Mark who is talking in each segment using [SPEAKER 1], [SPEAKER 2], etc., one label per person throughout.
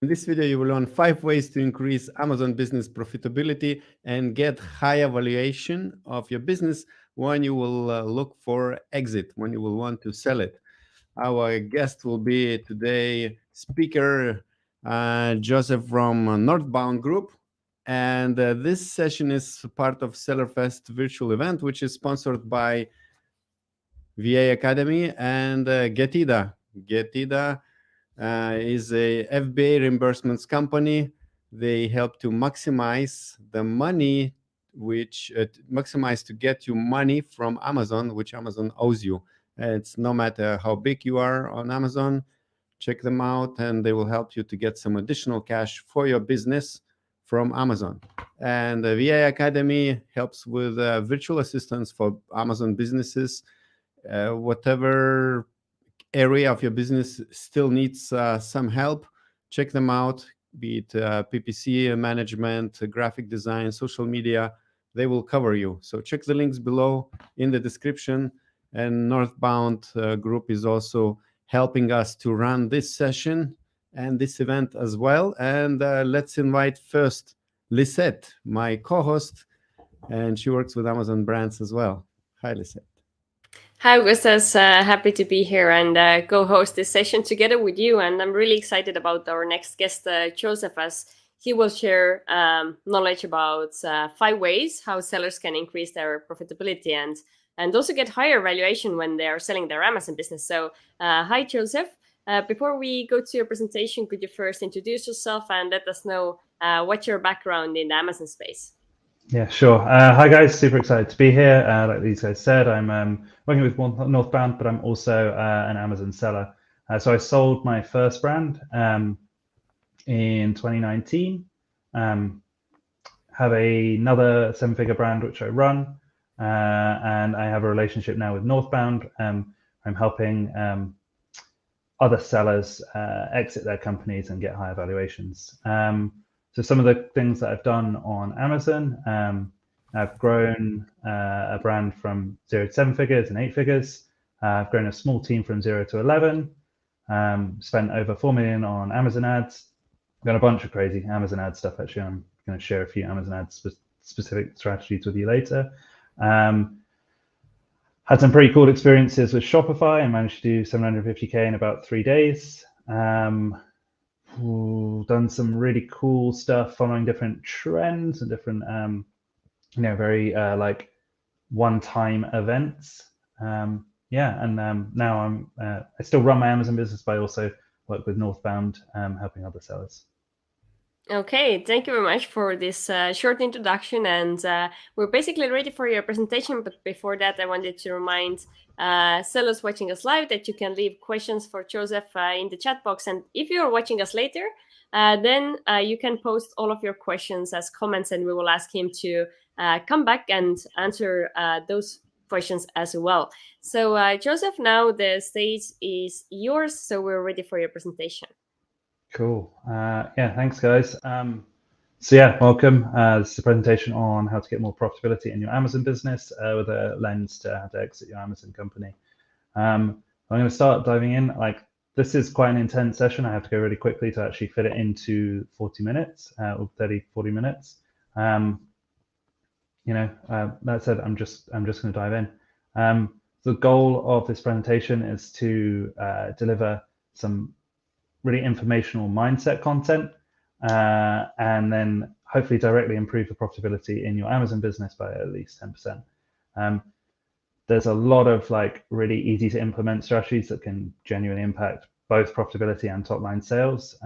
[SPEAKER 1] In this video, you will learn 5 ways to increase Amazon business profitability and get higher valuation of your business when you will look for exit, when you will want to sell it. Our guest will be today speaker Joseph from Northbound Group. And this session is part of SellerFest virtual event, which is sponsored by VA Academy and Getida. Getida is a FBA reimbursements company. They help to maximize the money, which maximize to get you money from Amazon, which Amazon owes you. It's no matter how big you are on Amazon, check them out and they will help you to get some additional cash for your business from Amazon. And the VA Academy helps with virtual assistants for Amazon businesses. Whatever area of your business still needs some help, check them out, be it PPC management, graphic design, social media, they will cover you. So check the links below in the description. And Northbound Group is also helping us to run this session and this event as well. And let's invite first LISETT, my co-host, and she works with Amazon brands as well. Hi, LISETT.
[SPEAKER 2] Hi, Augustas. Happy to be here and co-host this session together with you. And I'm really excited about our next guest, Joseph, as he will share knowledge about 5 ways how sellers can increase their profitability and also get higher valuation when they are selling their Amazon business. So hi, Joseph. Before we go to your presentation, could you first introduce yourself and let us know what's your background in the Amazon space?
[SPEAKER 3] Yeah, sure. Hi guys, super excited to be here. Like these guys said, I'm working with Northbound, but I'm also an Amazon seller. So I sold my first brand in 2019. Have another 7-figure brand which I run, and I have a relationship now with Northbound. I'm helping other sellers exit their companies and get higher valuations. So some of the things that I've done on Amazon, I've grown a brand from 0 to 7 figures and 8 figures. I've grown a small team from 0 to 11, spent over 4 million on Amazon ads. I've got a bunch of crazy Amazon ad stuff. Actually, I'm going to share a few Amazon ads specific strategies with you later. Had some pretty cool experiences with Shopify. I managed to do 750K in about 3 days. Done some really cool stuff following different trends and different very like one-time events. Now I still run my Amazon business, but I also work with Northbound, helping other sellers.
[SPEAKER 2] Okay, thank you very much for this short introduction, and we're basically ready for your presentation. But before that, I wanted to remind sellers watching us live that you can leave questions for Joseph in the chat box. And if you're watching us later, then you can post all of your questions as comments, and we will ask him to come back and answer those questions as well. So Joseph, now the stage is yours, so we're ready for your presentation.
[SPEAKER 3] Cool. Yeah, thanks guys. So yeah, welcome. This is a presentation on how to get more profitability in your Amazon business with a lens to how to exit your Amazon company. I'm going to start diving in. Like, this is quite an intense session. I have to go really quickly to actually fit it into 40 minutes or 30, 40 minutes. That said, I'm just going to dive in. The goal of this presentation is to deliver some really informational mindset content, and then hopefully directly improve the profitability in your Amazon business by at least 10%. There's a lot of like really easy to implement strategies that can genuinely impact both profitability and top line sales.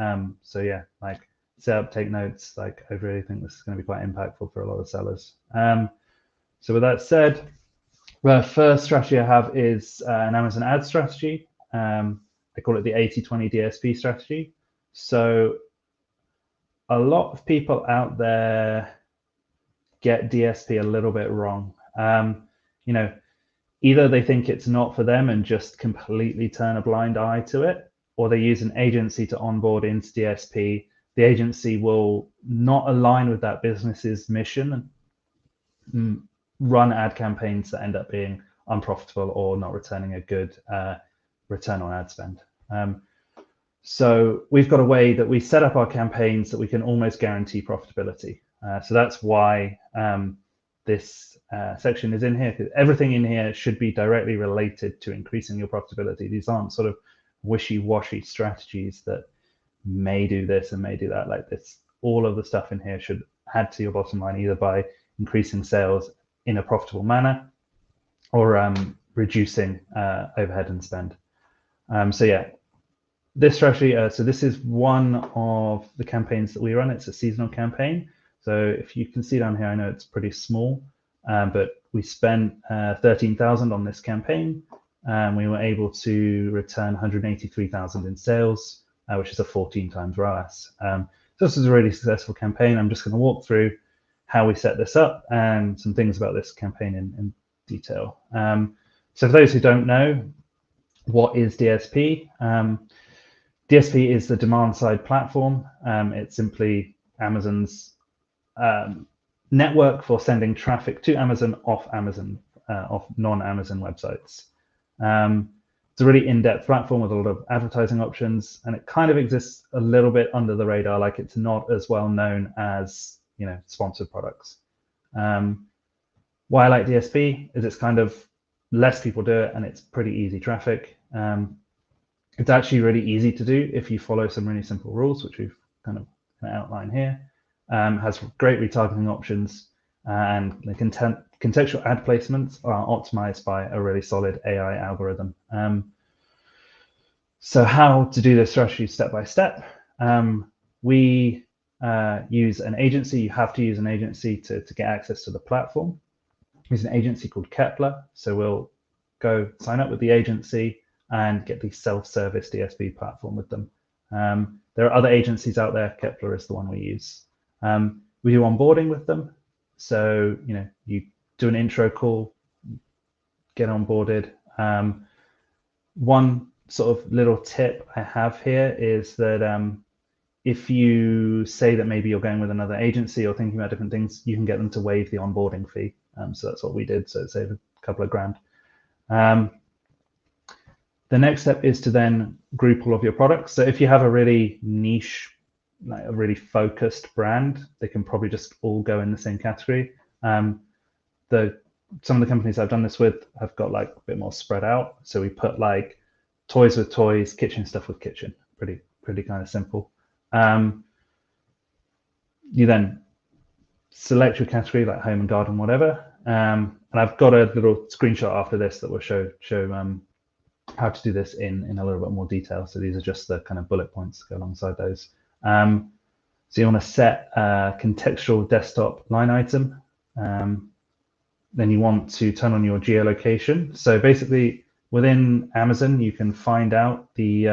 [SPEAKER 3] So yeah, like set up, take notes. Like I really think this is going to be quite impactful for a lot of sellers. So with that said, the first strategy I have is an Amazon ad strategy. I call it the 80-20 DSP strategy. So a lot of people out there get DSP a little bit wrong. Either they think it's not for them and just completely turn a blind eye to it, or they use an agency to onboard into DSP. The agency will not align with that business's mission and run ad campaigns that end up being unprofitable or not returning a good return on ad spend. So we've got a way that we set up our campaigns that we can almost guarantee profitability. So that's why this section is in here, because everything in here should be directly related to increasing your profitability. These aren't sort of wishy-washy strategies that may do this and may do that. Like this, all of the stuff in here should add to your bottom line, either by increasing sales in a profitable manner or reducing overhead and spend. So yeah, this strategy, so this is one of the campaigns that we run. It's a seasonal campaign. So if you can see down here, I know it's pretty small, but we spent 13,000 on this campaign. We were able to return 183,000 in sales, which is a 14 times ROAS. So this is a really successful campaign. I'm just going to walk through how we set this up and some things about this campaign in detail. So for those who don't know, what is DSP? DSP is the demand side platform. It's simply Amazon's network for sending traffic to Amazon, off non-Amazon websites. It's a really in-depth platform with a lot of advertising options, and it kind of exists a little bit under the radar. Like it's not as well known as, you know, sponsored products. Why I like DSP is it's kind of less people do it, and it's pretty easy traffic. It's actually really easy to do if you follow some really simple rules, which we've kind of outlined here. Has great retargeting options, and the contextual ad placements are optimized by a really solid AI algorithm. So how to do this strategy step by step? We use an agency. You have to use an agency to get access to the platform. Use an agency called Kepler. So we'll go sign up with the agency and get the self-service DSP platform with them. There are other agencies out there. Kepler is the one we use. We do onboarding with them. So, you know, you do an intro call, get onboarded. One sort of little tip I have here is that if you say that maybe you're going with another agency or thinking about different things, you can get them to waive the onboarding fee. So that's what we did. So it saved a couple of grand. The next step is to then group all of your products. So if you have a really niche, like a really focused brand, they can probably just all go in the same category. Some of the companies I've done this with have got like a bit more spread out. So we put like toys with toys, kitchen stuff with kitchen. Pretty kind of simple. You then select your category like home and garden, whatever. And I've got a little screenshot after this that will show how to do this in a little bit more detail. So these are just the kind of bullet points that go alongside those. So you want to set a contextual desktop line item. Then you want to turn on your geolocation. So basically within Amazon, you can find out the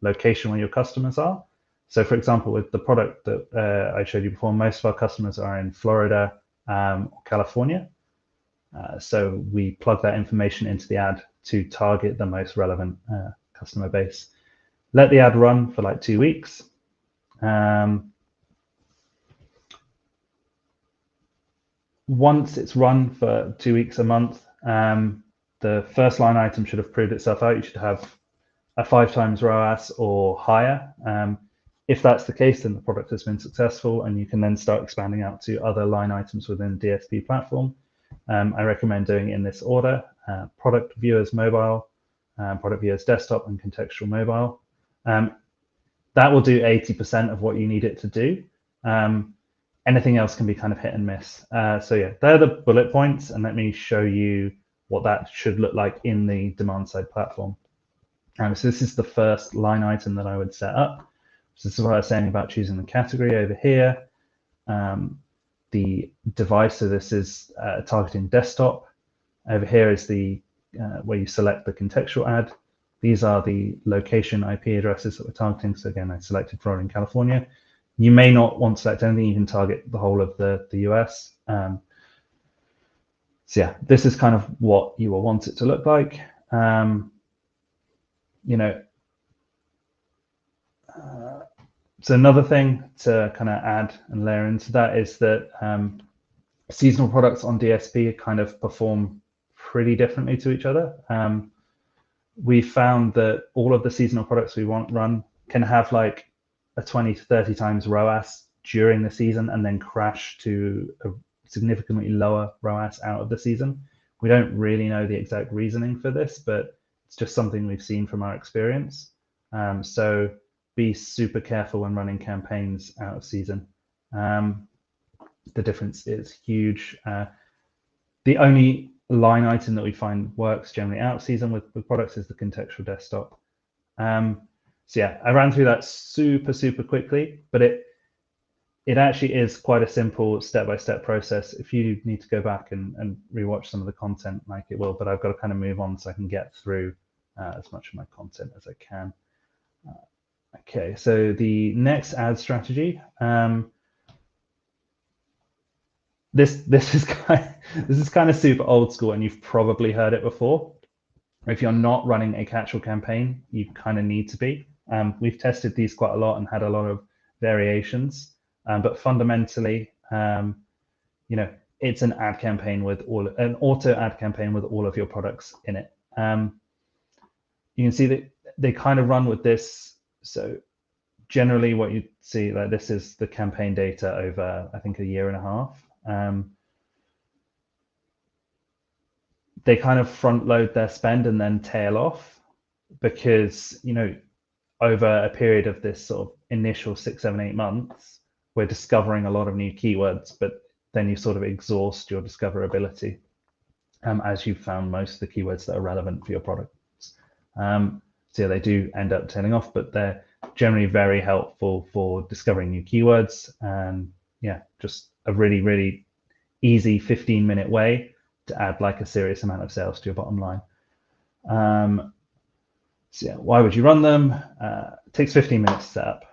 [SPEAKER 3] location where your customers are. So for example, with the product that I showed you before, most of our customers are in Florida or California. So we plug that information into the ad to target the most relevant customer base. Let the ad run for like 2 weeks. Once it's run for 2 weeks, a month, the first line item should have proved itself out. You should have a 5 times ROAS or higher. If that's the case, then the product has been successful, and you can then start expanding out to other line items within the DSP platform. I recommend doing it in this order: product viewers mobile, product viewers desktop, and contextual mobile. That will do 80% of what you need it to do. Anything else can be kind of hit and miss. So yeah, they're the bullet points, and let me show you what that should look like in the demand side platform. So this is the first line item that I would set up. So this is what I was saying about choosing the category over here. The device, so this is targeting desktop. Over here is the where you select the contextual ad. These are the location IP addresses that we're targeting. So again, I selected Florida and California. You may not want to select anything. You can target the whole of the US. So yeah, this is kind of what you will want it to look like. You know, so another thing to kind of add and layer into that is that seasonal products on DSP kind of perform pretty differently to each other. We found that all of the seasonal products we run can have like a 20 to 30 times ROAS during the season and then crash to a significantly lower ROAS out of the season. We don't really know the exact reasoning for this, but it's just something we've seen from our experience. So be super careful when running campaigns out of season. The difference is huge. The only line item that we find works generally out of season with products is the contextual desktop. So yeah, I ran through that super quickly, but it actually is quite a simple step-by-step process. If you need to go back and rewatch some of the content, like it will, but I've got to kind of move on so I can get through as much of my content as I can. Okay, so the next ad strategy. This is kind of super old school, and you've probably heard it before. If you're not running a catch-all campaign, you kind of need to be. We've tested these quite a lot and had a lot of variations, but fundamentally, you know, it's an ad campaign with an auto ad campaign with all of your products in it. You can see that they kind of run with this. So generally, what you see, like this is the campaign data over, I think, a year and a half. They kind of front load their spend and then tail off because, you know, over a period of this sort of initial 6, 7, 8 months, we're discovering a lot of new keywords, but then you sort of exhaust your discoverability as you've found most of the keywords that are relevant for your products. So yeah, they do end up tailing off, but they're generally very helpful for discovering new keywords. And yeah, just a really easy 15-minute way to add like a serious amount of sales to your bottom line. So yeah, why would you run them? It takes 15 minutes to set up.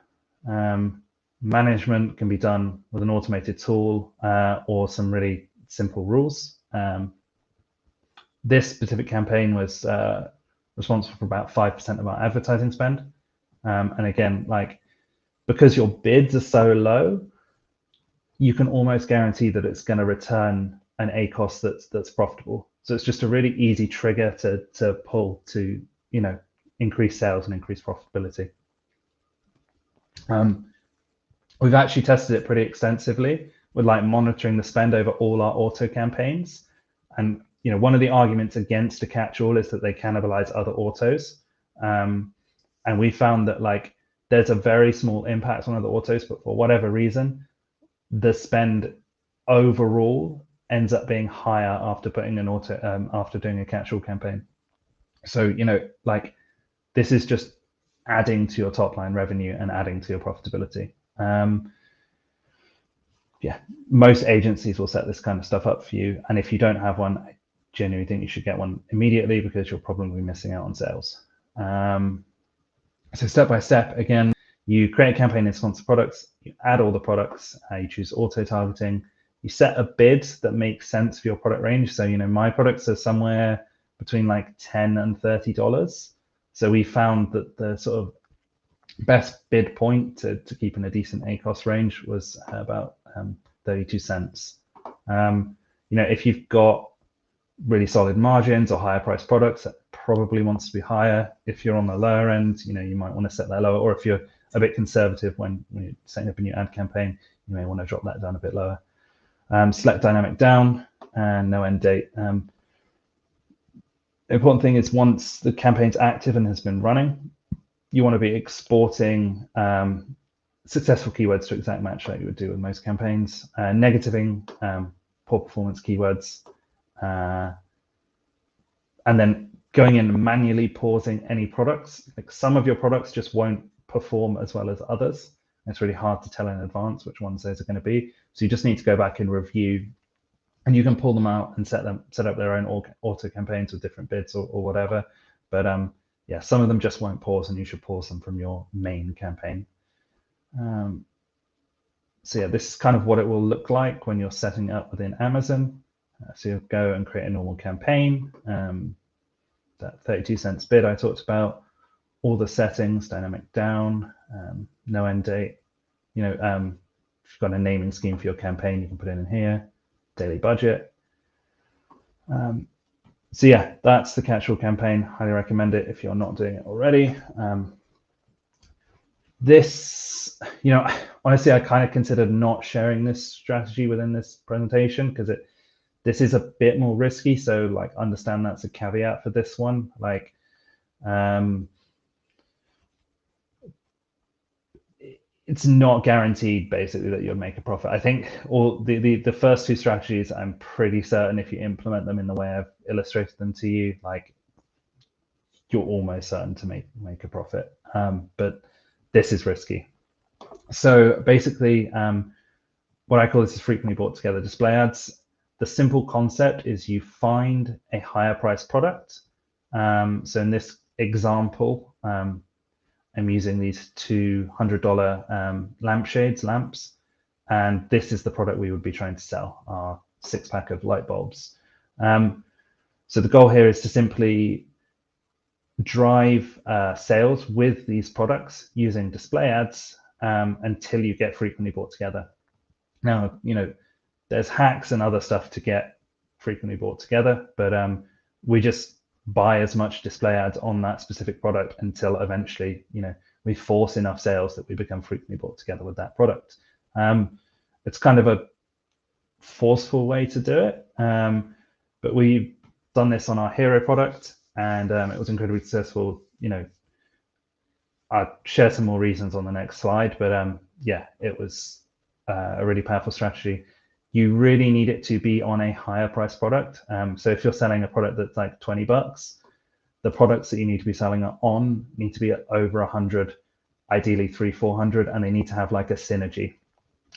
[SPEAKER 3] Management can be done with an automated tool or some really simple rules. This specific campaign was responsible for about 5% of our advertising spend. And again, like, because your bids are so low, you can almost guarantee that it's going to return an ACoS that's profitable. So it's just a really easy trigger to pull to, you know, increase sales and increase profitability. We've actually tested it pretty extensively with like monitoring the spend over all our auto campaigns. And, you know, one of the arguments against a catch-all is that they cannibalize other autos. And we found that like there's a very small impact on other autos, but for whatever reason, the spend overall ends up being higher after putting an auto, after doing a catch-all campaign. So, you know, like this is just adding to your top line revenue and adding to your profitability. Yeah, most agencies will set this kind of stuff up for you. And if you don't have one, I genuinely think you should get one immediately because you'll probably be missing out on sales. So step by step, again, you create a campaign in sponsored products, you add all the products, you choose auto targeting, you set a bid that makes sense for your product range. So, you know, my products are somewhere between like $10 and $30. So we found that the sort of best bid point to keep in a decent ACoS range was about 32 cents. You know, if you've got really solid margins or higher priced products, that probably wants to be higher. If you're on the lower end, you know, you might want to set that lower, or if you're a bit conservative when you're setting up a new ad campaign, you may want to drop that down a bit lower. Select dynamic down and no end date. The important thing is once the campaign's active and has been running, you want to be exporting successful keywords to exact match like you would do with most campaigns, negativing poor performance keywords, and then going in and manually pausing any products. Like some of your products just won't perform as well as others. It's really hard to tell in advance which ones those are going to be. So you just need to go back and review, and you can pull them out and set up their own auto campaigns with different bids or whatever. But yeah, some of them just won't pause, and you should pause them from your main campaign. So yeah, this is kind of what it will look like when you're setting up within Amazon. So you'll go and create a normal campaign, that 32 cents bid I talked about, all the settings, dynamic down, no end date. You know, if you've got a naming scheme for your campaign, you can put it in here, daily budget. So yeah, that's the catch-all campaign. Highly recommend it if you're not doing it already. This, honestly, I kind of considered not sharing this strategy within this presentation because this is a bit more risky. So like, understand that's a caveat for this one. Like, it's not guaranteed basically that you'll make a profit. I think all the first two strategies, I'm pretty certain if you implement them in the way I've illustrated them to you, like you're almost certain to make a profit. But this is risky. So basically, what I call this is frequently bought together display ads. The simple concept is you find a higher price product. So in this example, I'm using these $200 lamps, and this is the product we would be trying to sell, our 6-pack of light bulbs. So the goal here is to simply drive sales with these products using display ads until you get frequently bought together. Now, there's hacks and other stuff to get frequently bought together, but we just buy as much display ads on that specific product until eventually, we force enough sales that we become frequently bought together with that product. It's kind of a forceful way to do it, but we've done this on our hero product, and it was incredibly successful. I'll share some more reasons on the next slide, but yeah, it was a really powerful strategy. You really need it to be on a higher price product. So if you're selling a product that's like $20, the products that you need to be selling on need to be at over 100, ideally 300-400, and they need to have like a synergy.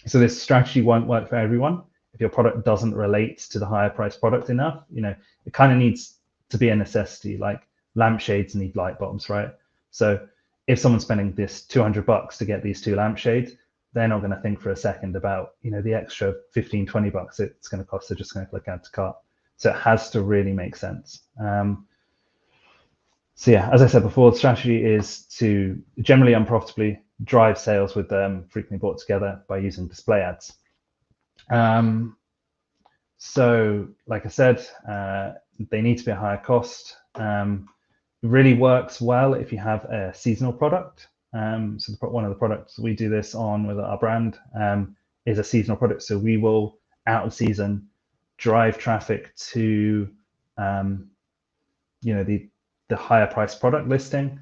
[SPEAKER 3] So this strategy won't work for everyone. If your product doesn't relate to the higher price product enough, it kind of needs to be a necessity. Like lampshades need light bulbs, right? So if someone's spending this $200 to get these 2 lampshades, they're not going to think for a second about the extra $15-20 it's going to cost. They're just going to click add to cart. So it has to really make sense. So yeah, as I said before, the strategy is to generally unprofitably drive sales with them frequently bought together by using display ads. So like I said, they need to be a higher cost. It really works well if you have a seasonal product. So one of the products we do this on with our brand is a seasonal product. So we will, out of season, drive traffic to the higher price product listing,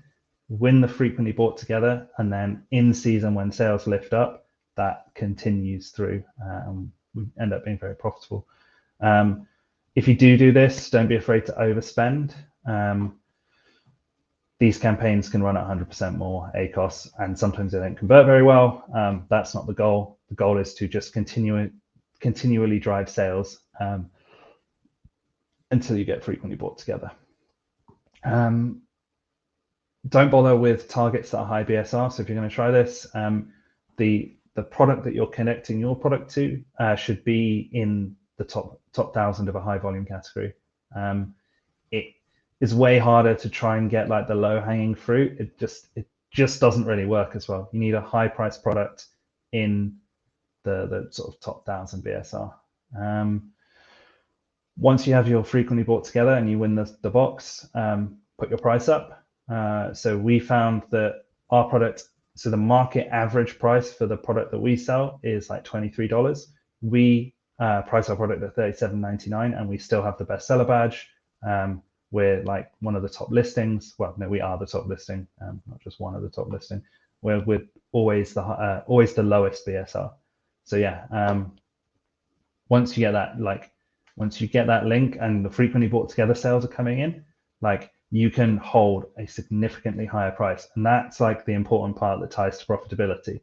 [SPEAKER 3] win the frequently bought together, and then in season when sales lift up, that continues through, and we end up being very profitable. If you do this, don't be afraid to overspend. These campaigns can run at 100% more ACOS, and sometimes they don't convert very well. That's not the goal. The goal is to just continually drive sales until you get frequently bought together. Don't bother with targets that are high BSR. So if you're going to try this, the product that you're connecting your product to should be in the top 1,000 of a high volume category. It is way harder to try and get like the low hanging fruit. It just doesn't really work as well. You need a high price product in the sort of top 1,000 BSR. Once you have your frequently bought together and you win the box, put your price up. So we found that our product, so the market average price for the product that we sell is like $23. We price our product at $37.99, and we still have the bestseller badge. We're like one of the top listings. Well, no, we are the top listing, not just one of the top listing. We're always the lowest BSR. So yeah, once you get that link and the frequently bought together sales are coming in, like you can hold a significantly higher price, and that's like the important part that ties to profitability.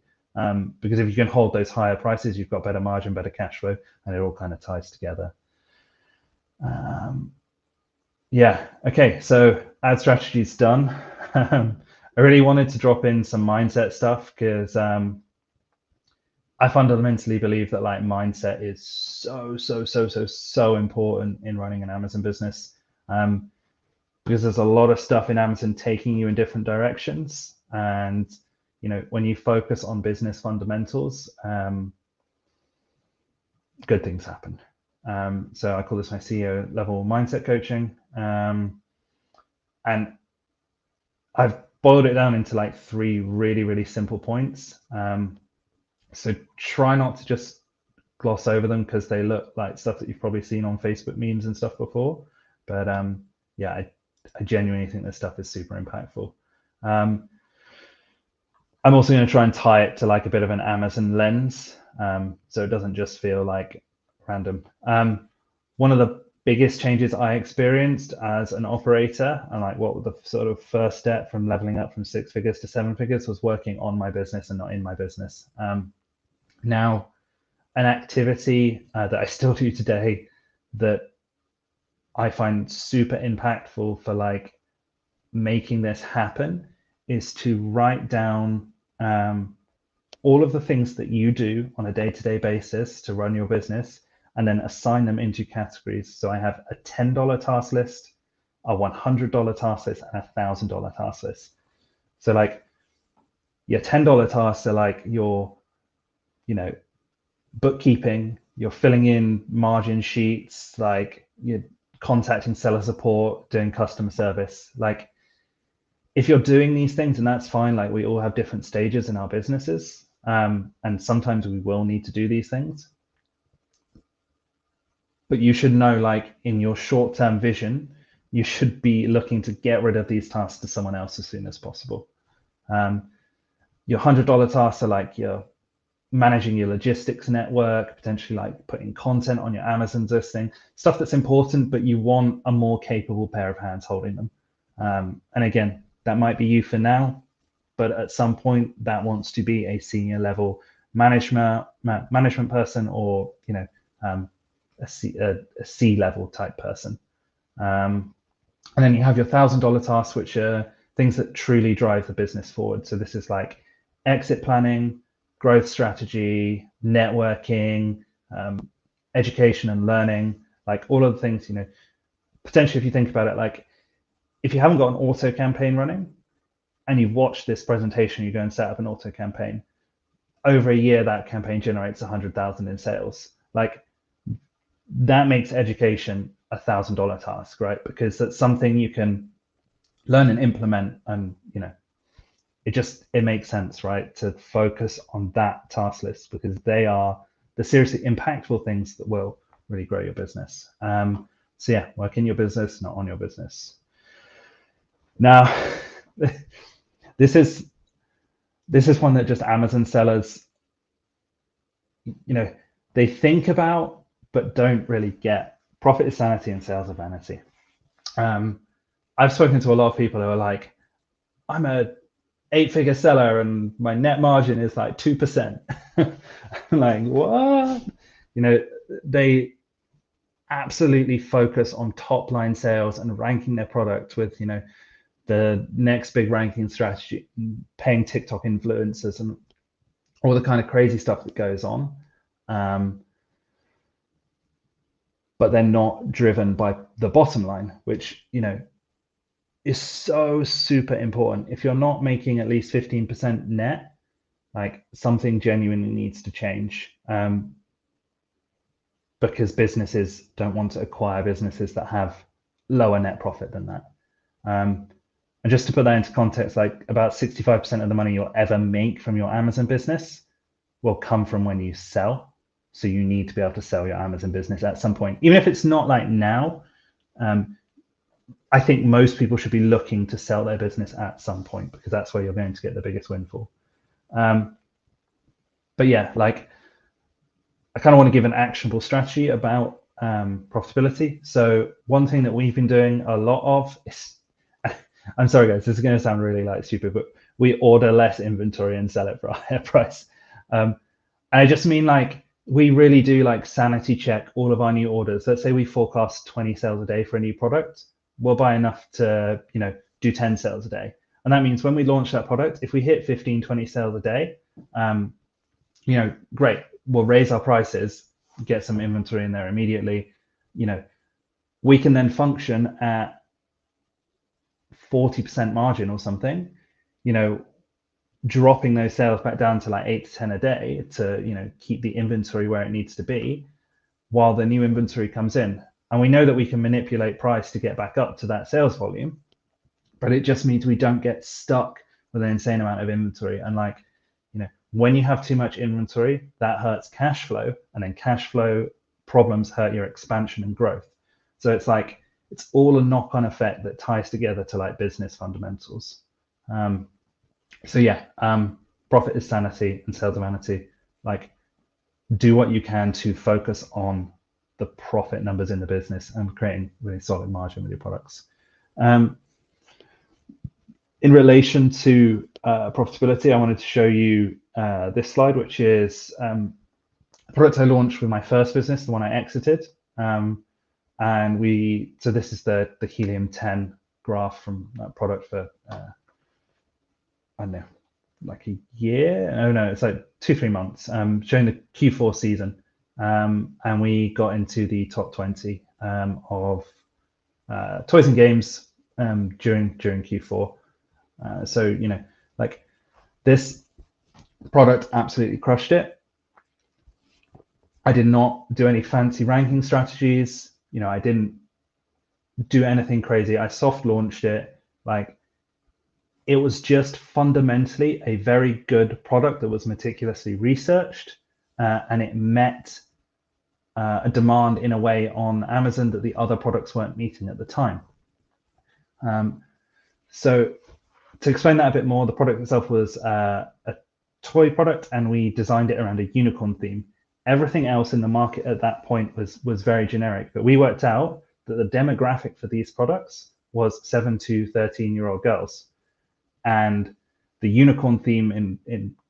[SPEAKER 3] Because if you can hold those higher prices, you've got better margin, better cash flow, and it all kind of ties together. Yeah, okay, so ad strategy is done. I really wanted to drop in some mindset stuff because I fundamentally believe that like mindset is so important in running an Amazon business, because there's a lot of stuff in Amazon taking you in different directions, and when you focus on business fundamentals, good things happen. So I call this my CEO level mindset coaching, and I've boiled it down into like 3 really simple points. So try not to just gloss over them because they look like stuff that you've probably seen on Facebook memes and stuff before. But yeah, I genuinely think this stuff is super impactful. I'm also going to try and tie it to like a bit of an Amazon lens, so it doesn't just feel like random. One of the biggest changes I experienced as an operator, and like what was the sort of first step from leveling up from 6 figures to 7 figures, was working on my business and not in my business. Now, an activity that I still do today that I find super impactful for like making this happen is to write down all of the things that you do on a day-to-day basis to run your business, and then assign them into categories. So I have a $10 task list, a $100 task list, and a $1,000 task list. So like your $10 tasks are like your, you know, bookkeeping, you're filling in margin sheets, like you're contacting seller support, doing customer service. Like if you're doing these things, and that's fine, like we all have different stages in our businesses, and sometimes we will need to do these things. But you should know, like in your short-term vision, you should be looking to get rid of these tasks to someone else as soon as possible. Your $100 tasks are like you're managing your logistics network, potentially like putting content on your Amazon listing, stuff that's important, but you want a more capable pair of hands holding them. And again, that might be you for now, but at some point that wants to be a senior level management person, or you know, a C level type person. And then you have your $1,000 tasks, which are things that truly drive the business forward. So this is like exit planning, growth strategy, networking, education and learning, like all of the things, you know, potentially if you think about it, like if you haven't got an auto campaign running and you've watched this presentation, you go and set up an auto campaign, over a year, that campaign generates 100,000 in sales. Like that makes education a $1,000 task, right? Because that's something you can learn and implement, and you know, it makes sense, right, to focus on that task list, because they are the seriously impactful things that will really grow your business. So yeah, work in your business, not on your business. Now, this is one that just Amazon sellers, you know, they think about but don't really get. Profit is sanity and sales are vanity. I've spoken to a lot of people who are like, I'm a 8-figure seller and my net margin is like 2%. I'm like, what? You know, they absolutely focus on top line sales and ranking their product with, you know, the next big ranking strategy, paying TikTok influencers and all the kind of crazy stuff that goes on. But they're not driven by the bottom line, which, you know, is so super important. If you're not making at least 15% net, like something genuinely needs to change, because businesses don't want to acquire businesses that have lower net profit than that. And just to put that into context, like about 65% of the money you'll ever make from your Amazon business will come from when you sell. So you need to be able to sell your Amazon business at some point, even if it's not like now. I think most people should be looking to sell their business at some point, because that's where you're going to get the biggest windfall. But yeah, like I kind of want to give an actionable strategy about profitability. So one thing that we've been doing a lot of is, I'm sorry guys, this is going to sound really like stupid, but we order less inventory and sell it for a higher price. And I just mean like, we really do like sanity check all of our new orders. Let's say we forecast 20 sales a day for a new product. We'll buy enough to, you know, do 10 sales a day. And that means when we launch that product, if we hit 15, 20 sales a day, you know, great, we'll raise our prices, get some inventory in there immediately. You know, we can then function at 40% margin or something, you know, dropping those sales back down to like 8 to 10 a day to, you know, keep the inventory where it needs to be while the new inventory comes in. And we know that we can manipulate price to get back up to that sales volume. but it just means we don't get stuck with an insane amount of inventory. And like, when you have too much inventory, that hurts cash flow, and then cash flow problems hurt your expansion and growth. So it's like, it's all a knock-on effect that ties together to like business fundamentals. So yeah, profit is sanity and sales are vanity. Like, do what you can to focus on the profit numbers in the business and creating really solid margin with your products. In relation to profitability, I wanted to show you this slide, which is a product I launched with my first business, the one I exited. So this is the Helium 10 graph from that product for, I don't know, like a year? Oh no, it's like 2-3 months, showing the Q4 season. And we got into the top 20 of toys and games during Q4. So, like, this product absolutely crushed it. I did not do any fancy ranking strategies. I didn't do anything crazy. I soft launched it. Like, it was just fundamentally a very good product that was meticulously researched, and it met a demand in a way on Amazon that the other products weren't meeting at the time. So to explain that a bit more, the product itself was a toy product, and we designed it around a unicorn theme. Everything else in the market at that point was very generic, but we worked out that the demographic for these products was 7 to 13-year-old girls. And the unicorn theme in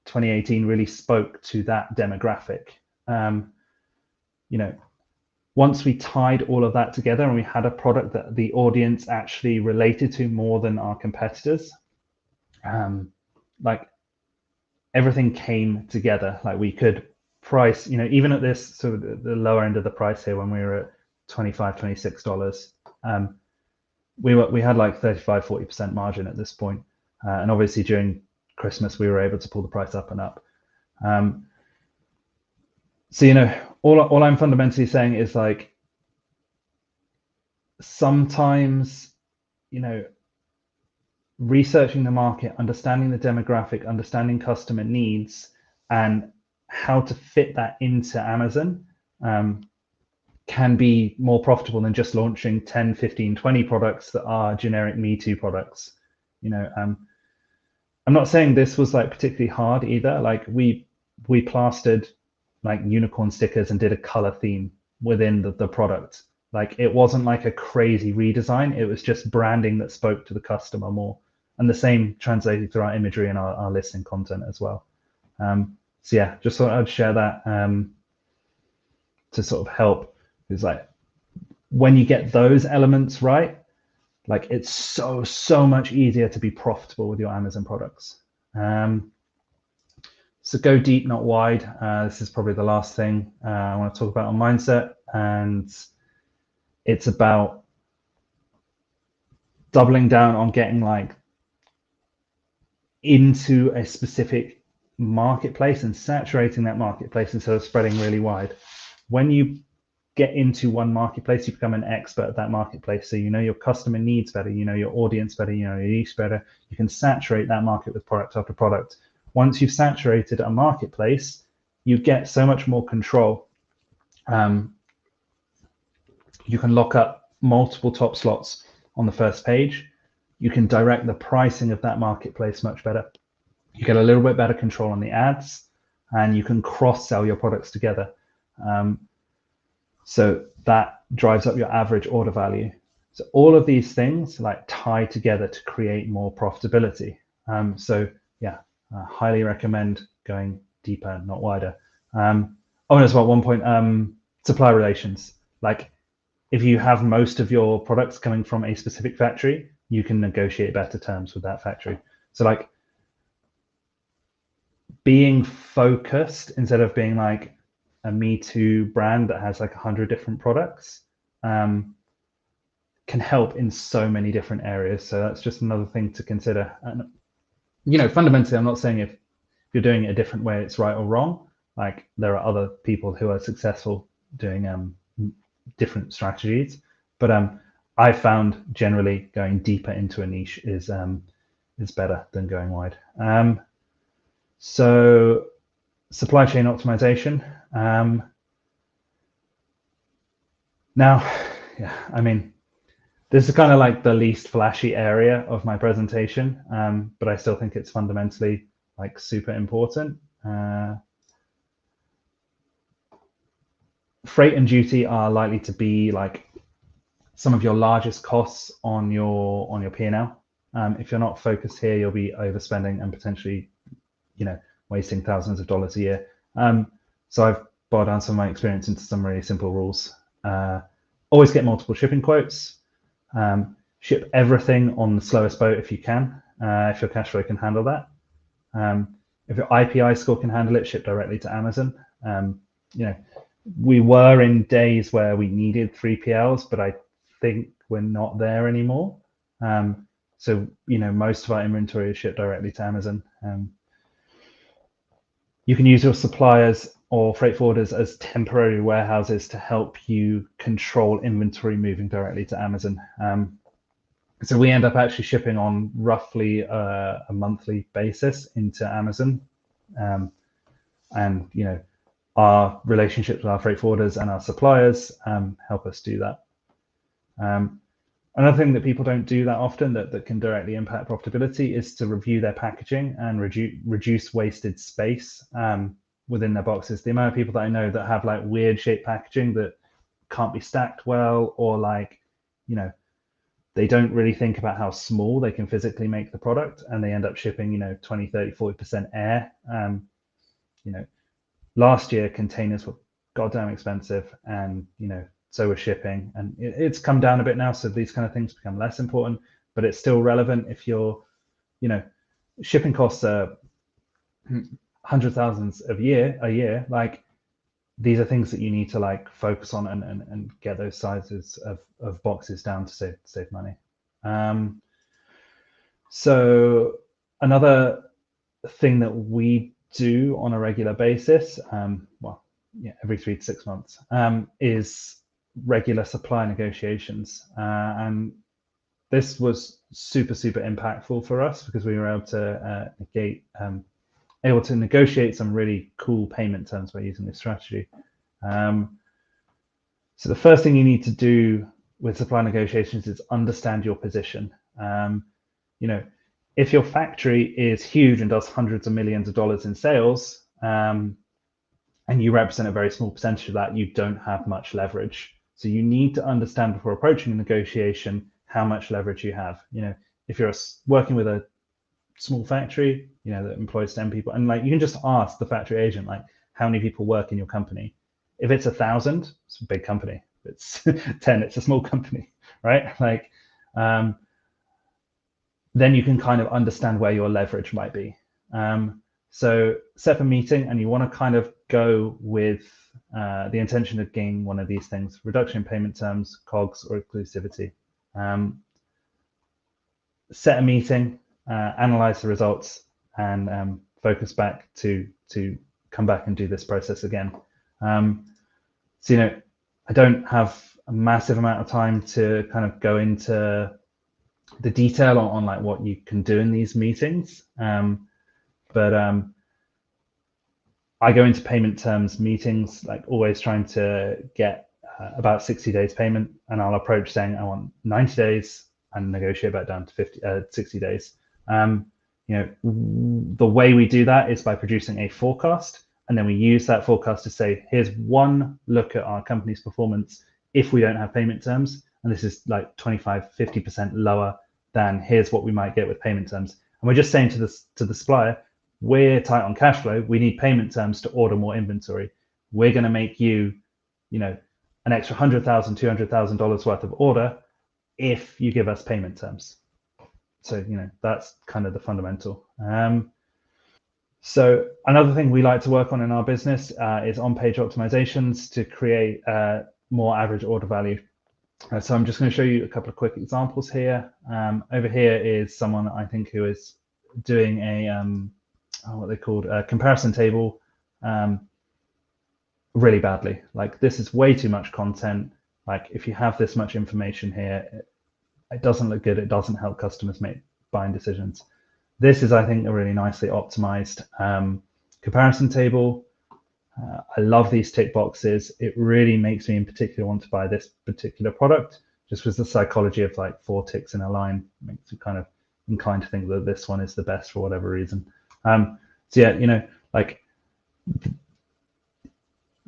[SPEAKER 3] 2018 really spoke to that demographic. Once we tied all of that together and we had a product that the audience actually related to more than our competitors, like, everything came together. Like, we could price, even at this sort of the lower end of the price here, when we were at $25, $26, we had like 35-40% margin at this point. And obviously during Christmas, we were able to pull the price up and up. So, all I'm fundamentally saying is, like, sometimes, researching the market, understanding the demographic, understanding customer needs, and how to fit that into Amazon can be more profitable than just launching 10, 15, 20 products that are generic Me Too products. I'm not saying this was like particularly hard either. Like, we plastered like unicorn stickers and did a color theme within the product. Like, it wasn't like a crazy redesign. It was just branding that spoke to the customer more. And the same translated through our imagery and our listing content as well. So yeah, just thought I'd share that to sort of help. It's like, when you get those elements right, like, it's so much easier to be profitable with your Amazon products. So go deep, not wide. This is probably the last thing I want to talk about on mindset, and it's about doubling down on getting like into a specific marketplace and saturating that marketplace instead of spreading really wide. When you get into one marketplace, you become an expert at that marketplace. So your customer needs better, your audience better, your niche better. You can saturate that market with product after product. Once you've saturated a marketplace, you get so much more control. You can lock up multiple top slots on the first page. You can direct the pricing of that marketplace much better. You get a little bit better control on the ads, and you can cross-sell your products together. So that drives up your average order value. So all of these things like tie together to create more profitability. So yeah, I highly recommend going deeper, not wider. And as well, one point, supplier relations. Like, if you have most of your products coming from a specific factory, you can negotiate better terms with that factory. So like, being focused instead of being like a Me Too brand that has like 100 different products can help in so many different areas. So that's just another thing to consider. And fundamentally, I'm not saying if you're doing it a different way, it's right or wrong. Like, there are other people who are successful doing different strategies, but I found generally going deeper into a niche is better than going wide. So supply chain optimization. Now, yeah, I mean, this is kind of like the least flashy area of my presentation, but I still think it's fundamentally like super important. Freight and duty are likely to be like some of your largest costs on your P&L. If you're not focused here, you'll be overspending and potentially, wasting thousands of dollars a year. So I've boiled down some of my experience into some really simple rules. Always get multiple shipping quotes. Ship everything on the slowest boat if you can, if your cash flow can handle that. If your IPI score can handle it, ship directly to Amazon. We were in days where we needed 3PLs, but I think we're not there anymore. So most of our inventory is shipped directly to Amazon. You can use your suppliers or freight forwarders as temporary warehouses to help you control inventory moving directly to Amazon. So we end up actually shipping on roughly a monthly basis into Amazon. And our relationships with our freight forwarders and our suppliers help us do that. Another thing that people don't do that often that can directly impact profitability is to review their packaging and reduce wasted space within their boxes. The amount of people that I know that have like weird shaped packaging that can't be stacked well, or they don't really think about how small they can physically make the product, and they end up shipping 20, 30, 40% air. Last year containers were goddamn expensive, and so we're shipping, and it's come down a bit now, so these kind of things become less important, but it's still relevant if you're shipping costs are hundred thousands a year. Like, these are things that you need to focus on and get those sizes of boxes down to save money. So another thing that we do on a regular basis, every 3 to 6 months, is regular supply negotiations, and this was super impactful for us because we were able to negotiate some really cool payment terms by using this strategy. So the first thing you need to do with supply negotiations is understand your position. If your factory is huge and does hundreds of millions of dollars in sales, and you represent a very small percentage of that, you don't have much leverage. So you need to understand before approaching a negotiation how much leverage you have. If you're working with a small factory, that employs 10 people, and you can just ask the factory agent, how many people work in your company. If it's 1,000, it's a big company. If it's 10, it's a small company, right? Then you can kind of understand where your leverage might be. So set a meeting, and you want to kind of go with the intention of gaining one of these things: reduction in payment terms, COGS, or exclusivity. Set a meeting, analyze the results, and focus back to come back and do this process again. So I don't have a massive amount of time to kind of go into the detail on what you can do in these meetings, but I go into payment terms meetings always trying to get about 60 days payment, and I'll approach saying I want 90 days and negotiate back down to 60 days. The way we do that is by producing a forecast, and then we use that forecast to say, here's one look at our company's performance if we don't have payment terms, and this is 25-50% lower than here's what we might get with payment terms. And we're just saying to the supplier, we're tight on cash flow, we need payment terms to order more inventory. We're going to make you an extra $100,000, $200,000 worth of order if you give us payment terms. So that's kind of the fundamental. So another thing we like to work on in our business is on-page optimizations to create more average order value. So I'm just going to show you a couple of quick examples here. Over here is someone I think who is doing a what they called a comparison table really badly. This is way too much content. like if you have this much information here, it doesn't look good. It doesn't help customers make buying decisions. This is, I think, a really nicely optimized comparison table. I love these tick boxes. It really makes me in particular want to buy this particular product, just because the psychology of like 4 ticks in a line makes you kind of inclined to think that this one is the best for whatever reason. So yeah, you know, like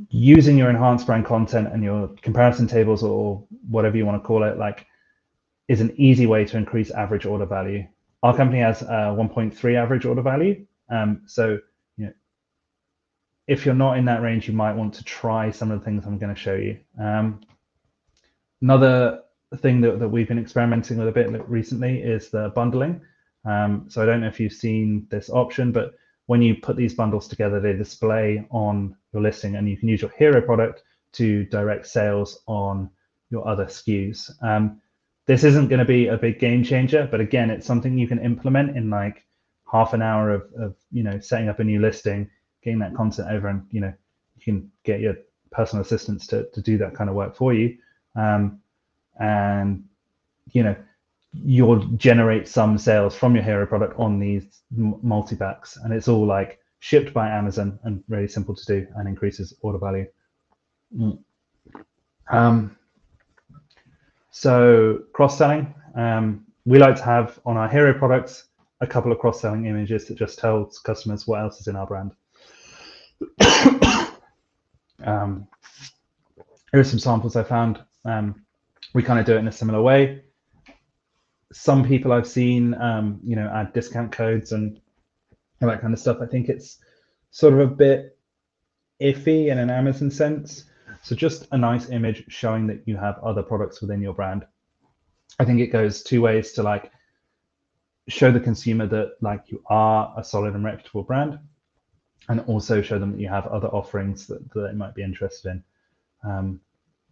[SPEAKER 3] using your enhanced brand content and your comparison tables or whatever you want to call it, like, is an easy way to increase average order value. Our company has 1.3 average order value. So, you know, if you're not in that range, you might want to try some of the things I'm going to show you. Another thing that we've been experimenting with a bit recently is the bundling. So I don't know if you've seen this option, but when you put these bundles together, they display on your listing, and you can use your hero product to direct sales on your other SKUs. This isn't going to be a big game changer, but again, it's something you can implement in like half an hour of you know, setting up a new listing, getting that content over, and you know, you can get your personal assistants to do that kind of work for you. And you know, you'll generate some sales from your hero product on these multi-packs, and it's all like shipped by Amazon and really simple to do and increases order value. So cross-selling, we like to have on our hero products a couple of cross-selling images that just tells customers what else is in our brand. Here are some samples I found. We kind of do it in a similar way. Some people I've seen, you know, add discount codes and all that kind of stuff. I think it's sort of a bit iffy in an Amazon sense. So just a nice image showing that you have other products within your brand. I think it goes 2 ways to like show the consumer that like you are a solid and reputable brand, and also show them that you have other offerings that they might be interested in.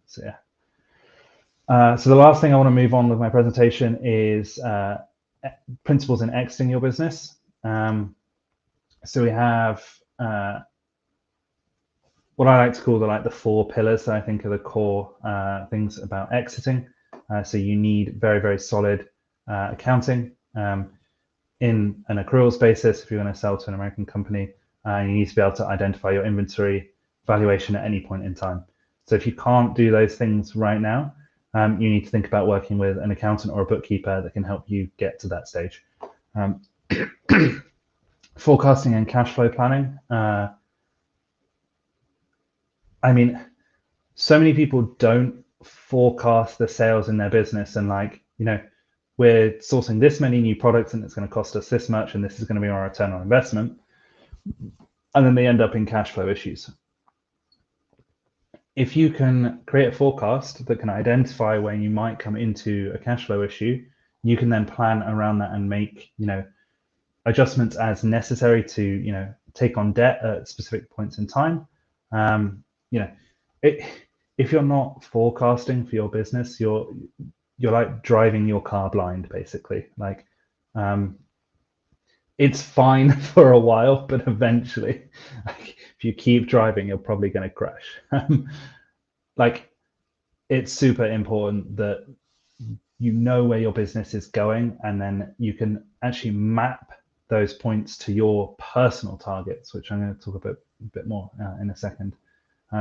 [SPEAKER 3] So yeah. So the last thing I want to move on with my presentation is principles in exiting your business. So we have what I like to call the 4 pillars that I think are the core things about exiting. So you need very, very solid accounting in an accruals basis if you're going to sell to an American company. You need to be able to identify your inventory valuation at any point in time. So if you can't do those things right now, you need to think about working with an accountant or a bookkeeper that can help you get to that stage. Forecasting and cash flow planning. I mean, so many people don't forecast the sales in their business, and like, you know, we're sourcing this many new products and it's going to cost us this much, and this is going to be our return on investment. And then they end up in cash flow issues. If you can create a forecast that can identify when you might come into a cash flow issue, you can then plan around that and make, you know, adjustments as necessary to, you know, take on debt at specific points in time. You know, if you're not forecasting for your business, you're like driving your car blind, basically. Like, it's fine for a while, but eventually, like, if you keep driving, you're probably going to crash. Like, it's super important that you know where your business is going, and then you can actually map those points to your personal targets, which I'm going to talk about a bit more in a second.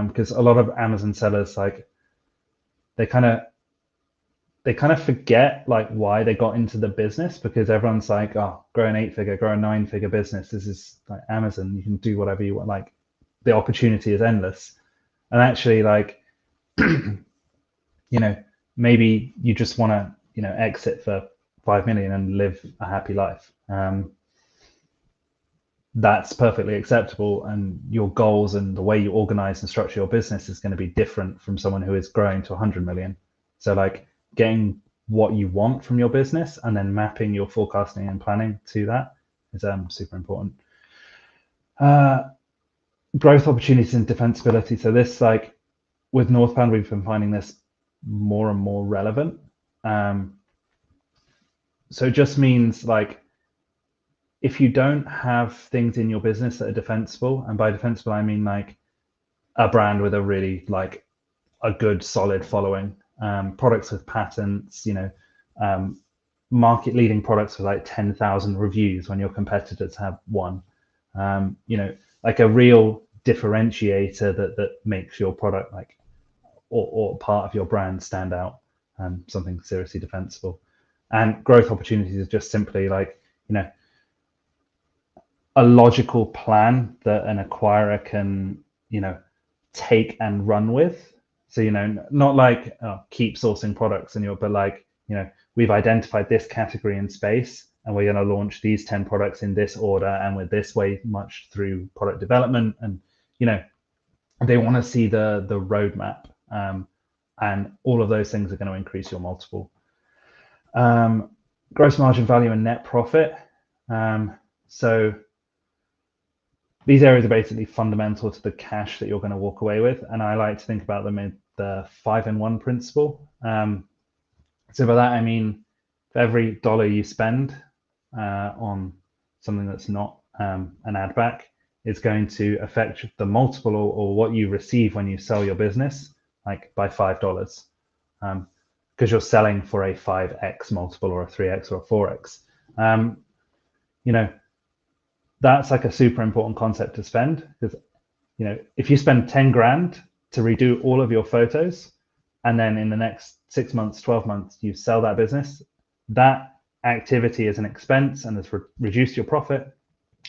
[SPEAKER 3] Because a lot of Amazon sellers, like, they kind of forget like why they got into the business, because everyone's like, oh, grow an 8-figure, grow a 9-figure business. This is like Amazon. You can do whatever you want. Like, the opportunity is endless. And actually, like, you know, maybe you just want to, you know, exit for 5 million and live a happy life. That's perfectly acceptable, and your goals and the way you organize and structure your business is going to be different from someone who is growing to 100 million. So like, getting what you want from your business and then mapping your forecasting and planning to that is super important. Growth opportunities and defensibility. So this, like, with Northbound, we've been finding this more and more relevant. So it just means, like, if you don't have things in your business that are defensible, and by defensible I mean like a brand with a really like a good solid following, products with patents, market leading products with like 10,000 reviews when your competitors have one, like a real differentiator that makes your product like or part of your brand stand out, something seriously defensible. And growth opportunities is just simply like, a logical plan that an acquirer can, take and run with. So, not like keep sourcing products but like, we've identified this category in space and we're going to launch these 10 products in this order and with this way much through product development. And, they want to see the roadmap, and all of those things are going to increase your multiple. Gross margin value and net profit. So these areas are basically fundamental to the cash that you're going to walk away with. And I like to think about them in the 5-in-1 principle. So by that, I mean, for every dollar you spend on something that's not an ad back, it's going to affect the multiple or what you receive when you sell your business, like by $5, because you're selling for a 5x multiple or a 3x or a 4x. That's like a super important concept to spend, because if you spend 10 grand to redo all of your photos and then in the next 6 months, 12 months, you sell that business, that activity is an expense and has reduced your profit.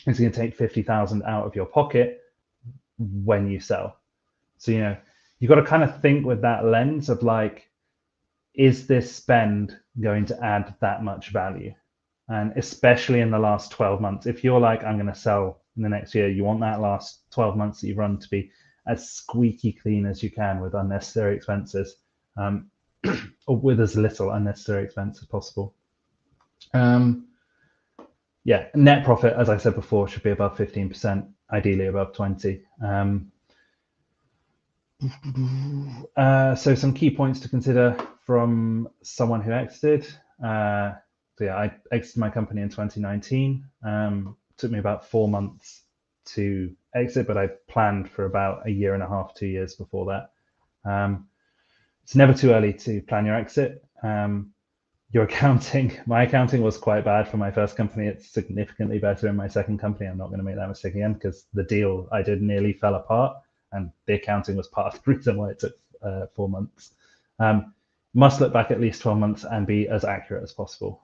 [SPEAKER 3] It's going to take 50,000 out of your pocket when you sell. So, you've got to kind of think with that lens of like, is this spend going to add that much value? And especially in the last 12 months, if you're like, I'm going to sell in the next year, you want that last 12 months that you run to be as squeaky clean as you can with unnecessary expenses, or with as little unnecessary expense as possible. Net profit, as I said before, should be above 15%, ideally above 20. So some key points to consider from someone who exited. I exited my company in 2019. Took me about 4 months to exit, but I planned for about 1.5 years, 2 years before that. It's never too early to plan your exit. My accounting was quite bad for my first company. It's significantly better in my second company. I'm not going to make that mistake again, because the deal I did nearly fell apart, and the accounting was part of the reason why it took 4 months. Must look back at least 12 months and be as accurate as possible,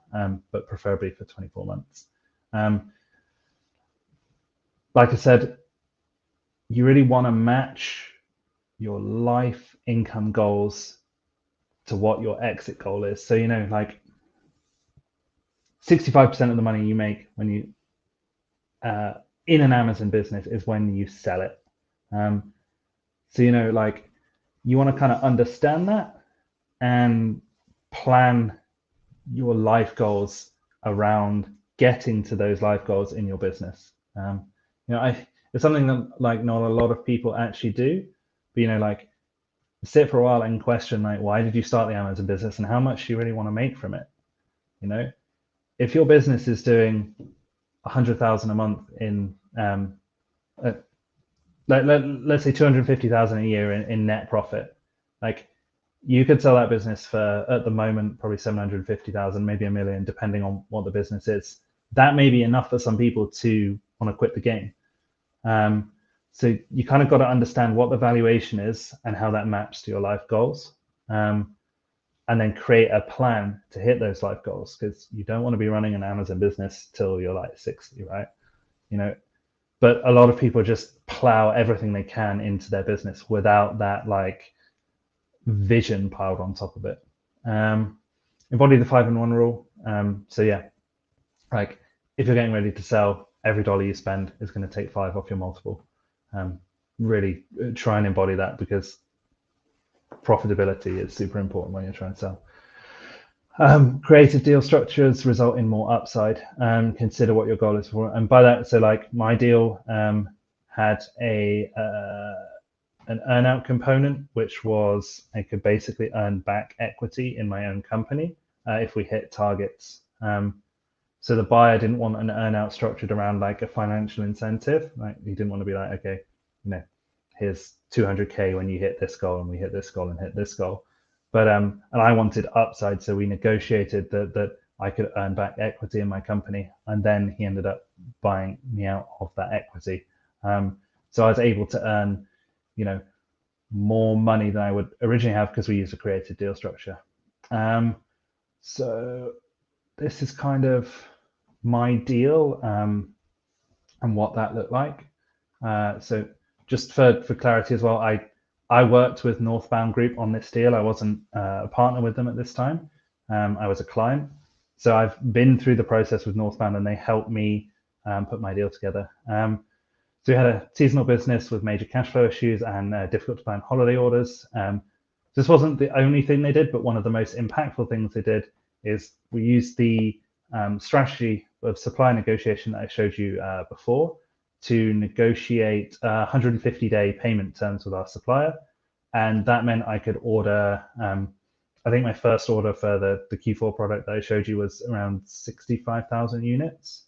[SPEAKER 3] but preferably for 24 months. Like I said, you really want to match your life income goals to what your exit goal is. So, like 65% of the money you make when you in an Amazon business is when you sell it. So, like you want to kind of understand that and plan your life goals around getting to those life goals in your business. It's something that like not a lot of people actually do, but like sit for a while and question like, why did you start the Amazon business and how much do you really want to make from it? If your business is doing 100,000 a month in let's say 250,000 a year in net profit, like you could sell that business for, at the moment, probably 750,000, maybe 1 million, depending on what the business is. That may be enough for some people to want to quit the game. So you kind of got to understand what the valuation is and how that maps to your life goals, and then create a plan to hit those life goals, because you don't want to be running an Amazon business till you're like 60, right? But a lot of people just plow everything they can into their business without that like vision piled on top of it. Embody the 5-in-1 rule. Like if you're getting ready to sell, every dollar you spend is going to take 5 off your multiple. Really try and embody that, because profitability is super important when you're trying to sell. Creative deal structures result in more upside. Consider what your goal is for, and by that, so like my deal had an earnout component, which was I could basically earn back equity in my own company if we hit targets. So the buyer didn't want an earnout structured around like a financial incentive. Like he didn't want to be like, okay, here's 200K when you hit this goal, and we hit this goal and hit this goal. But and I wanted upside, so we negotiated that I could earn back equity in my company, and then he ended up buying me out of that equity. So I was able to earn, more money than I would originally have because we used a creative deal structure. So this is kind of my deal and what that looked like. So just for clarity as well, I worked with Northbound Group on this deal. I wasn't a partner with them at this time. I was a client. So I've been through the process with Northbound, and they helped me put my deal together. So we had a seasonal business with major cash flow issues and difficult to find holiday orders. This wasn't the only thing they did, but one of the most impactful things they did is we used the strategy of supply negotiation that I showed you before to negotiate 150-day payment terms with our supplier. And that meant I could order, I think my first order for the Q4 product that I showed you was around 65,000 units.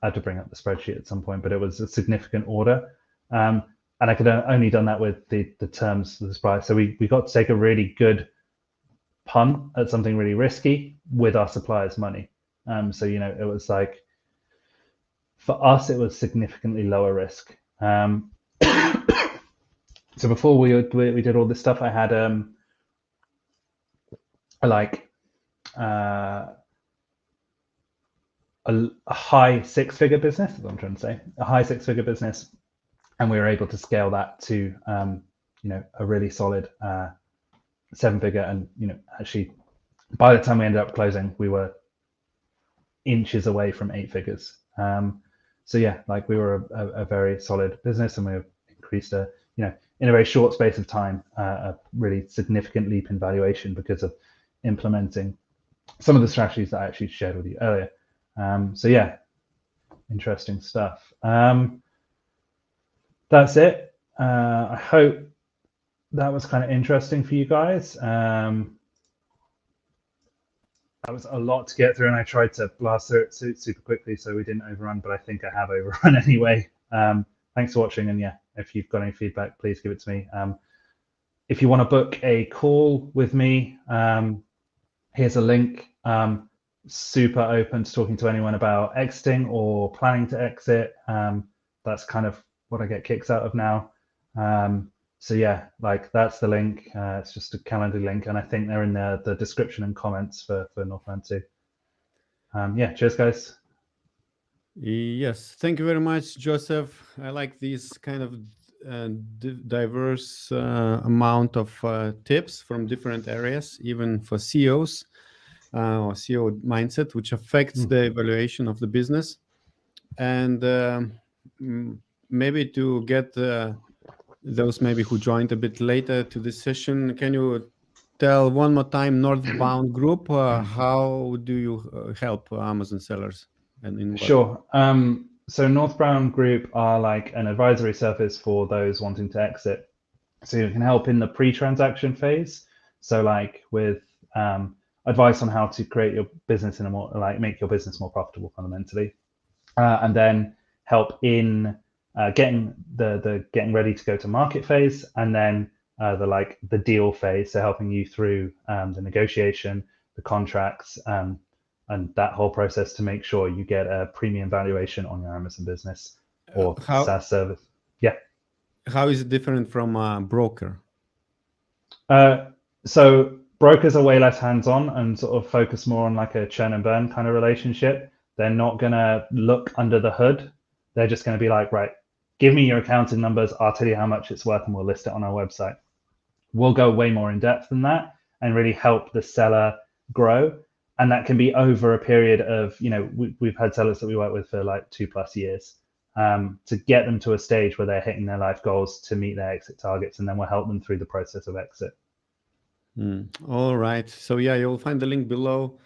[SPEAKER 3] I had to bring up the spreadsheet at some point, but it was a significant order. And I could only done that with the terms of the supplier. So we got to take a really good punt at something really risky with our supplier's money. So, it was like, for us, it was significantly lower risk. So before we did all this stuff, I had a high six-figure business, is what I'm trying to say, a high six-figure business, and we were able to scale that to a really solid seven-figure. And actually, by the time we ended up closing, we were inches away from eight figures. So yeah, we were a very solid business, and we increased in a very short space of time, a really significant leap in valuation because of implementing some of the strategies that I actually shared with you earlier. So yeah, interesting stuff. That's it. I hope that was kind of interesting for you guys. That was a lot to get through, and I tried to blast through it super quickly so we didn't overrun, but I think I have overrun anyway. Thanks for watching, and yeah, if you've got any feedback, please give it to me. If you want to book a call with me, here's a link. Super open to talking to anyone about exiting or planning to exit. That's kind of what I get kicks out of now. So yeah, that's the link. It's just a Calendly link, and I think they're in the description and comments for Northbound too. Yeah, cheers guys.
[SPEAKER 1] Yes, thank you very much, Joseph. I like this kind of diverse amount of tips from different areas, even for CEOs or CEO mindset, which affects the evaluation of the business. And maybe to get those maybe who joined a bit later to this session, can you tell one more time, Northbound Group, how do you help Amazon sellers? And in what?
[SPEAKER 3] Sure. So Northbound Group are like an advisory service for those wanting to exit. So you can help in the pre-transaction phase. So with advice on how to create your business in a more make your business more profitable fundamentally, and then help in getting the getting ready to go to market phase, and then the deal phase. So helping you through the negotiation, the contracts, and that whole process to make sure you get a premium valuation on your Amazon business or SaaS service. Yeah.
[SPEAKER 1] How is it different from a broker?
[SPEAKER 3] So brokers are way less hands-on and sort of focus more on a churn and burn kind of relationship. They're not going to look under the hood. They're just going to be right, give me your accounting numbers. I'll tell you how much it's worth and we'll list it on our website. We'll go way more in depth than that and really help the seller grow. And that can be over a period of, we've had sellers that we work with for 2+ years to get them to a stage where they're hitting their life goals to meet their exit targets. And then we'll help them through the process of exit.
[SPEAKER 1] All right. So yeah, you'll find the link below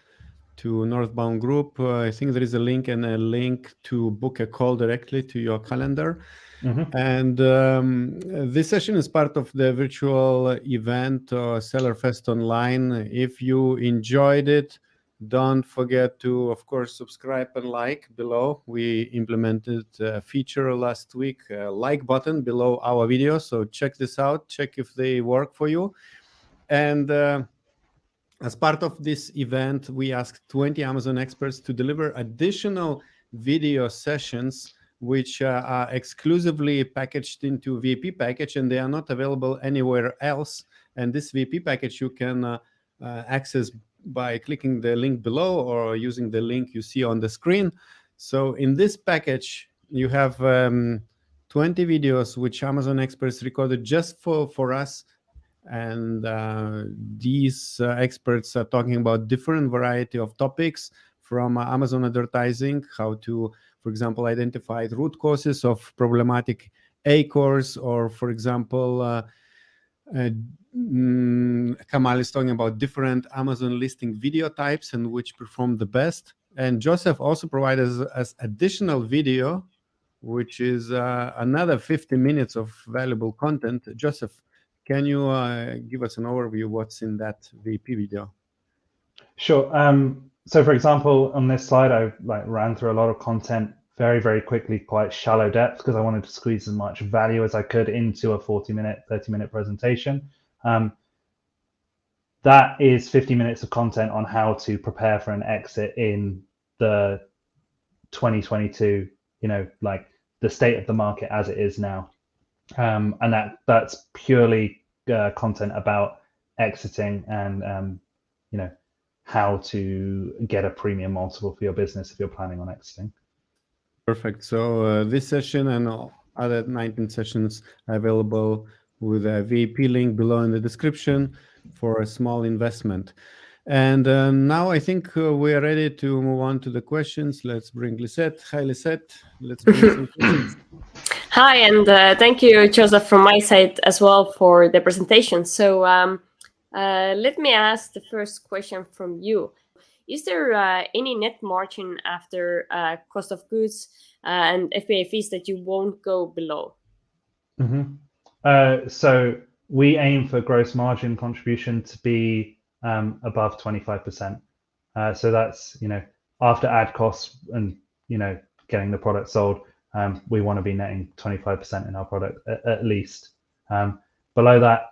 [SPEAKER 1] to Northbound Group. I think there is a link and a link to book a call directly to your calendar. And this session is part of the virtual event Seller Fest Online. If you enjoyed it, Don't forget to, of course, subscribe and like below. We implemented a feature last week, a like button below our video. So check this out, check if they work for you. And as part of this event, we asked 20 Amazon experts to deliver additional video sessions which are exclusively packaged into VIP package, and they are not available anywhere else. And this VIP package you can access by clicking the link below or using the link you see on the screen. So in this package, you have 20 videos which Amazon experts recorded just for us. And these experts are talking about different variety of topics, from Amazon advertising, how to, for example, identify root causes of problematic ACORs, or, for example, Kamal is talking about different Amazon listing video types and which perform the best. And Joseph also provided us additional video, which is another 50 minutes of valuable content. Joseph, can you give us an overview what's in that VP video?
[SPEAKER 3] Sure. So for example, on this slide, I ran through a lot of content very, very quickly, quite shallow depth, because I wanted to squeeze as much value as I could into a 40-minute, 30-minute presentation. That is 50 minutes of content on how to prepare for an exit in the 2022, like the state of the market as it is now. And that's purely content about exiting and, how to get a premium multiple for your business if you're planning on exiting.
[SPEAKER 1] Perfect. So this session and other 19 sessions are available with a VIP link below in the description for a small investment. And now I think we are ready to move on to the questions. Let's bring Lisette. Hi, Lisette. Let's bring some questions.
[SPEAKER 2] Hi, and thank you, Joseph, from my side as well for the presentation. So let me ask the first question from you. Is there any net margin after cost of goods and FBA fees that you won't go below?
[SPEAKER 3] So we aim for gross margin contribution to be above 25%. So that's, after ad costs and, getting the product sold, we want to be netting 25% in our product at least. Below that,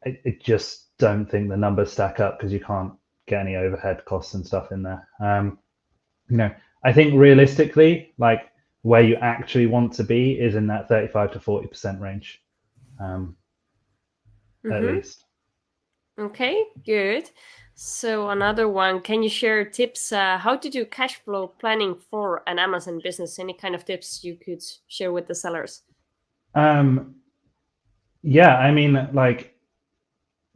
[SPEAKER 3] I just don't think the numbers stack up, because you can't get any overhead costs and stuff in there. I think realistically, like where you actually want to be is in that 35 to 40% range, at least.
[SPEAKER 2] Okay, good. So another one, can you share tips how to do cash flow planning for an Amazon business? Any kind of tips you could share with the sellers?
[SPEAKER 3] Yeah, I mean, like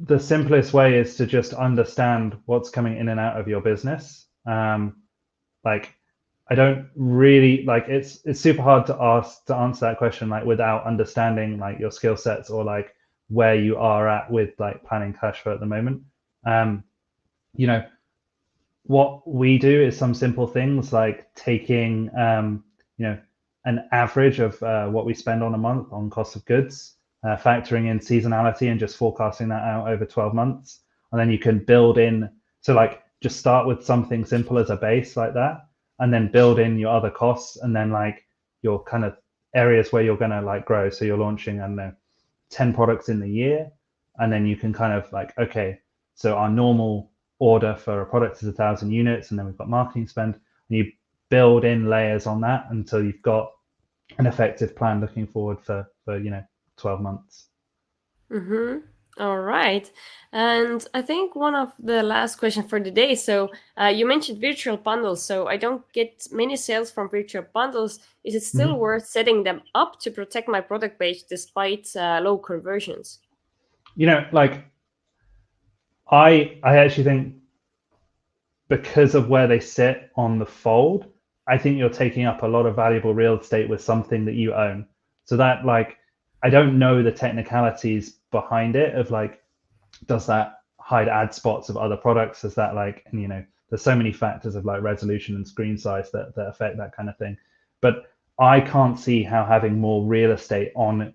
[SPEAKER 3] the simplest way is to just understand what's coming in and out of your business. Like I don't really like it's super hard to answer that question like without understanding like your skill sets or like where you are at with like planning cash flow at the moment. What we do is some simple things like taking an average of what we spend on a month on cost of goods, factoring in seasonality and just forecasting that out over 12 months. And then you can build in, so like just start with something simple as a base like that, and then build in your other costs, and then like your kind of areas where you're going to like grow. So you're launching, I don't know, 10 products in the year, and then you can kind of like, okay, so our normal order for a product is 1,000 units, and then we've got marketing spend, and you build in layers on that until you've got an effective plan looking forward for 12 months.
[SPEAKER 2] All right. And I think one of the last questions for the day. So you mentioned virtual bundles. So I don't get many sales from virtual bundles. Is it still worth setting them up to protect my product page despite low conversions?
[SPEAKER 3] Like I actually think because of where they sit on the fold, I think you're taking up a lot of valuable real estate with something that you own. So that like, I don't know the technicalities behind it of like, does that hide ad spots of other products? Does that like, and there's so many factors of like resolution and screen size that affect that kind of thing. But I can't see how having more real estate on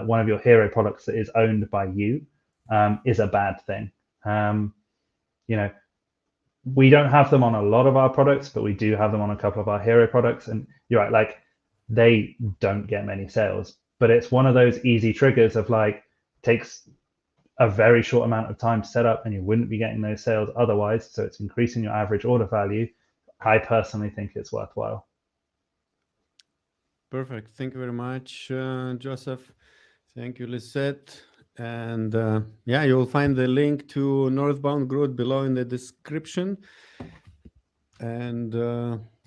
[SPEAKER 3] one of your hero products that is owned by you is a bad thing. we don't have them on a lot of our products, but we do have them on a couple of our hero products. And you're right, like they don't get many sales, but it's one of those easy triggers of like takes a very short amount of time to set up and you wouldn't be getting those sales otherwise. So it's increasing your average order value. I personally think it's worthwhile.
[SPEAKER 1] Perfect. Thank you very much, Joseph. Thank you, Lisette. And yeah, you will find the link to Northbound Group below in the description. And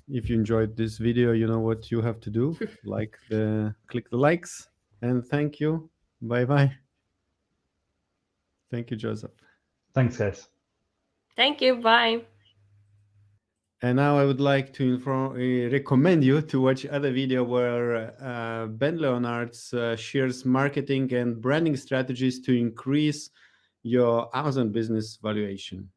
[SPEAKER 1] if you enjoyed this video, you know what you have to do. Click the likes. And thank you. Bye-bye. Thank you, Joseph.
[SPEAKER 3] Thanks, guys.
[SPEAKER 2] Thank you. Bye.
[SPEAKER 1] And now I would like to recommend you to watch other video where Ben Leonard's shares marketing and branding strategies to increase your Amazon business valuation.